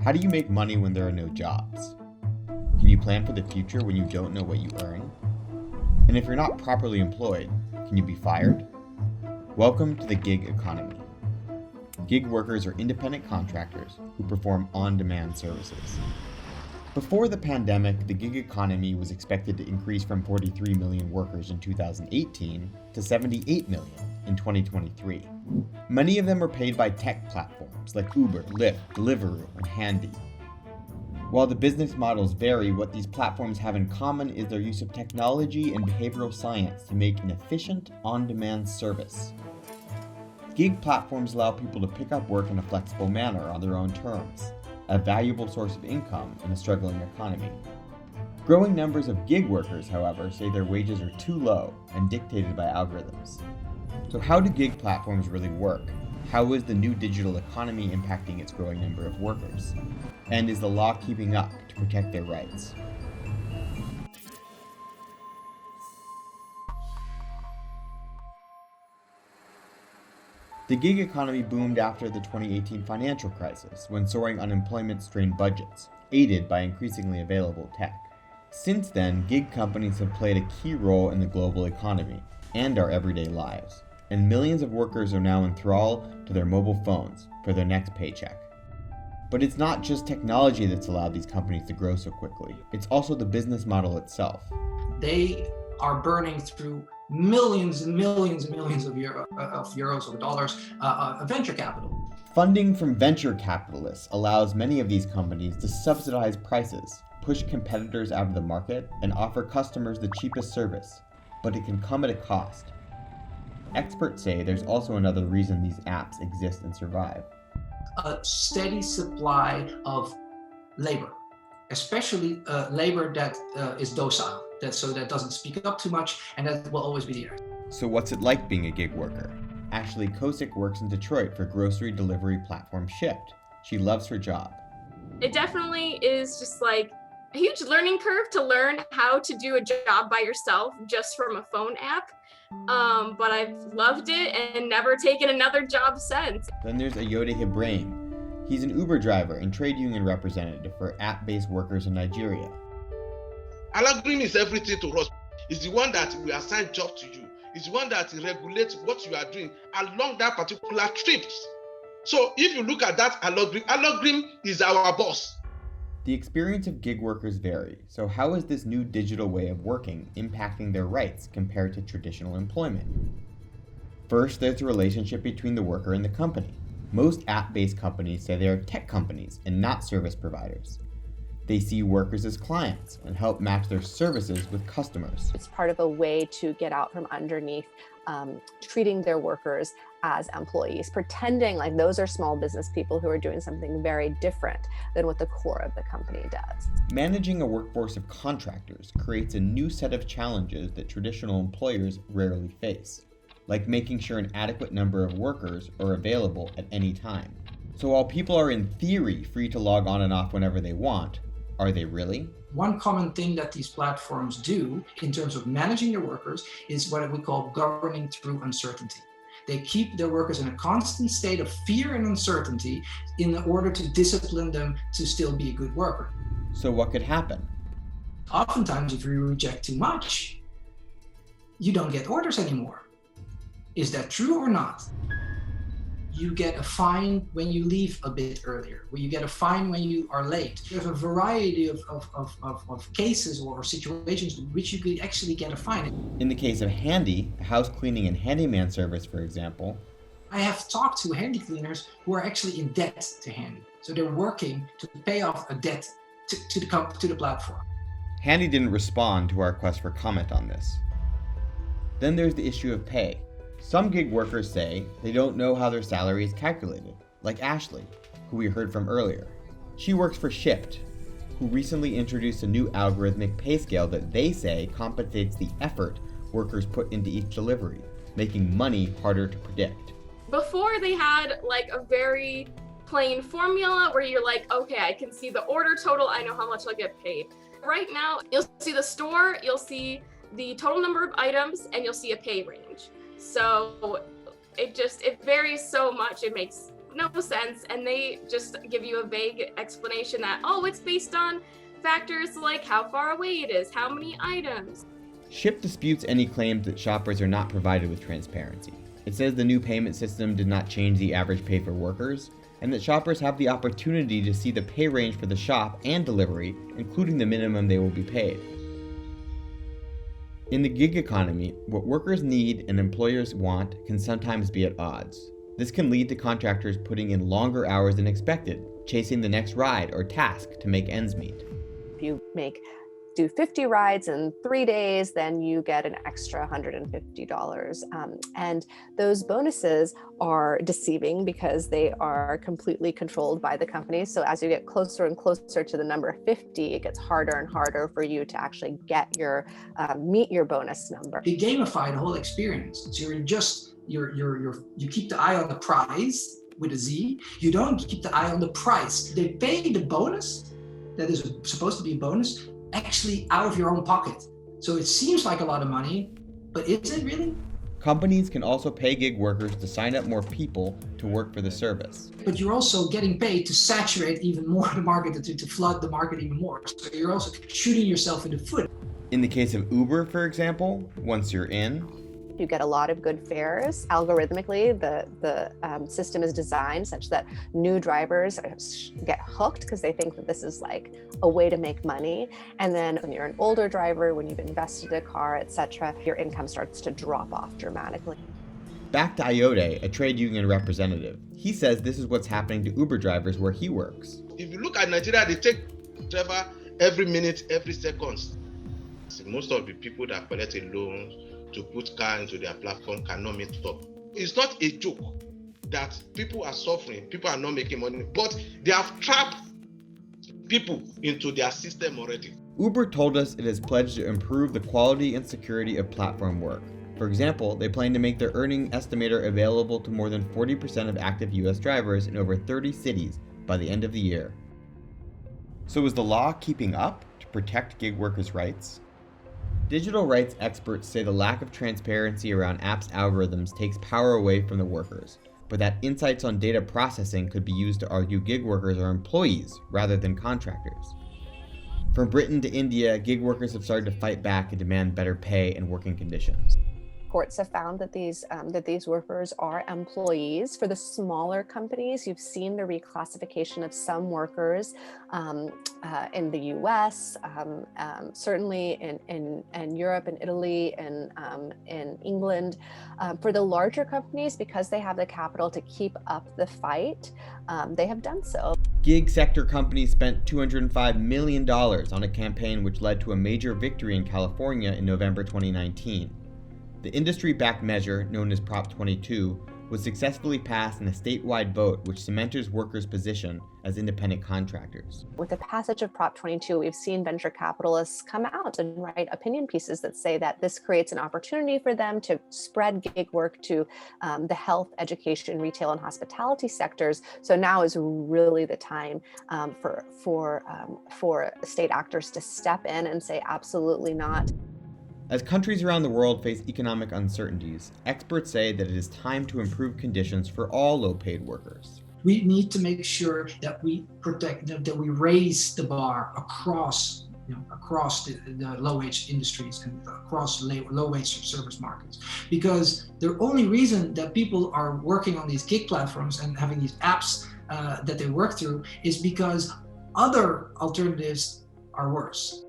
How do you make money when there are no jobs? Can you plan for the future when you don't know what you earn? And if you're not properly employed, can you be fired? Welcome to the gig economy. Gig workers are independent contractors who perform on-demand services. Before the pandemic, the gig economy was expected to increase from 43 million workers in 2018 to 78 million in 2023. Many of them were paid by tech platforms like Uber, Lyft, Deliveroo, and Handy. While the business models vary, what these platforms have in common is their use of technology and behavioral science to make an efficient, on-demand service. Gig platforms allow people to pick up work in a flexible manner on their own terms, a valuable source of income in a struggling economy. Growing numbers of gig workers, however, say their wages are too low and dictated by algorithms. So how do gig platforms really work? How is the new digital economy impacting its growing number of workers? And is the law keeping up to protect their rights? The gig economy boomed after the 2018 financial crisis, when soaring unemployment strained budgets, aided by increasingly available tech. Since then, gig companies have played a key role in the global economy and our everyday lives, and millions of workers are now enthralled to their mobile phones for their next paycheck. But it's not just technology that's allowed these companies to grow so quickly, it's also the business model itself. They are burning through millions and millions and millions of euros or dollars of venture capital. Funding from venture capitalists allows many of these companies to subsidize prices, push competitors out of the market, and offer customers the cheapest service, but it can come at a cost. Experts say there's also another reason these apps exist and survive. A steady supply of labor, especially labor that is docile, that doesn't speak up too much, and that will always be there. So what's it like being a gig worker? Ashley Kosick works in Detroit for grocery delivery platform Shipt. She loves her job. It definitely is just like a huge learning curve to learn how to do a job by yourself just from a phone app. But I've loved it and never taken another job since. Then there's Ayode Ibrahim. He's an Uber driver and trade union representative for app-based workers in Nigeria. Algorithm is everything to us. It's the one that will assign job to you. It's the one that regulates what you are doing along that particular trip. So if you look at that algorithm is our boss. The experience of gig workers vary, so how is this new digital way of working impacting their rights compared to traditional employment? First, there's the relationship between the worker and the company. Most app-based companies say they are tech companies and not service providers. They see workers as clients and help match their services with customers. It's part of a way to get out from underneath treating their workers as employees, pretending like those are small business people who are doing something very different than what the core of the company does. Managing a workforce of contractors creates a new set of challenges that traditional employers rarely face, like making sure an adequate number of workers are available at any time. So while people are in theory free to log on and off whenever they want, are they really? One common thing that these platforms do in terms of managing their workers is what we call governing through uncertainty. They keep their workers in a constant state of fear and uncertainty in order to discipline them to still be a good worker. So what could happen? Oftentimes, if you reject too much, you don't get orders anymore. Is that true or not? You get a fine when you leave a bit earlier, you get a fine when you are late. There's a variety of cases or situations in which you could actually get a fine. In the case of Handy, a house cleaning and handyman service, for example, I have talked to handy cleaners who are actually in debt to Handy. So they're working to pay off a debt to the platform. Handy didn't respond to our request for comment on this. Then there's the issue of pay. Some gig workers say they don't know how their salary is calculated, like Ashley, who we heard from earlier. She works for Shipt, who recently introduced a new algorithmic pay scale that they say compensates the effort workers put into each delivery, making money harder to predict. Before they had like a very plain formula where you're like, okay, I can see the order total, I know how much I'll get paid. Right now, you'll see the store, you'll see the total number of items, and you'll see a pay range. So it varies so much, it makes no sense, and they just give you a vague explanation that, oh, it's based on factors like how far away it is, how many items. Shipt disputes any claims that shoppers are not provided with transparency. It says the new payment system did not change the average pay for workers, and that shoppers have the opportunity to see the pay range for the shop and delivery, including the minimum they will be paid. In the gig economy, what workers need and employers want can sometimes be at odds. This can lead to contractors putting in longer hours than expected, chasing the next ride or task to make ends meet. If you do 50 rides in 3 days, then you get an extra $150. And those bonuses are deceiving because they are completely controlled by the company. So as you get closer and closer to the number 50, it gets harder and harder for you to actually get meet your bonus number. They gamify the whole experience. So you keep the eye on the prize with a Z. You don't keep the eye on the price. They pay the bonus that is supposed to be a bonus actually out of your own pocket. So it seems like a lot of money, but is it really? Companies can also pay gig workers to sign up more people to work for the service. But you're also getting paid to saturate even more the market, to flood the market even more. So you're also shooting yourself in the foot. In the case of Uber, for example, once you're in, you get a lot of good fares. Algorithmically, the system is designed such that new drivers get hooked because they think that this is like a way to make money. And then when you're an older driver, when you've invested in a car, etc., your income starts to drop off dramatically. Back to Ayode, a trade union representative. He says this is what's happening to Uber drivers where he works. If you look at Nigeria, they take driver every minute, every second. Most of the people that collect a loan to put car into their platform cannot meet up. It's not a joke that people are suffering, people are not making money, but they have trapped people into their system already. Uber told us it has pledged to improve the quality and security of platform work. For example, they plan to make their earning estimator available to more than 40% of active US drivers in over 30 cities by the end of the year. So is the law keeping up to protect gig workers' rights? Digital rights experts say the lack of transparency around apps' algorithms takes power away from the workers, but that insights on data processing could be used to argue gig workers are employees rather than contractors. From Britain to India, gig workers have started to fight back and demand better pay and working conditions. Courts have found that these workers are employees. For the smaller companies, you've seen the reclassification of some workers in the U.S., certainly in Europe and Italy and in England. For the larger companies, because they have the capital to keep up the fight, they have done so. Gig sector companies spent $205 million on a campaign which led to a major victory in California in November 2019. The industry-backed measure, known as Prop 22, was successfully passed in a statewide vote which cements workers' position as independent contractors. With the passage of Prop 22, we've seen venture capitalists come out and write opinion pieces that say that this creates an opportunity for them to spread gig work to the health, education, retail, and hospitality sectors. So now is really the time for state actors to step in and say absolutely not. As countries around the world face economic uncertainties, experts say that it is time to improve conditions for all low-paid workers. We need to make sure that we protect, that we raise the bar across the low-wage industries and across low-wage service markets. Because the only reason that people are working on these gig platforms and having these apps that they work through is because other alternatives are worse.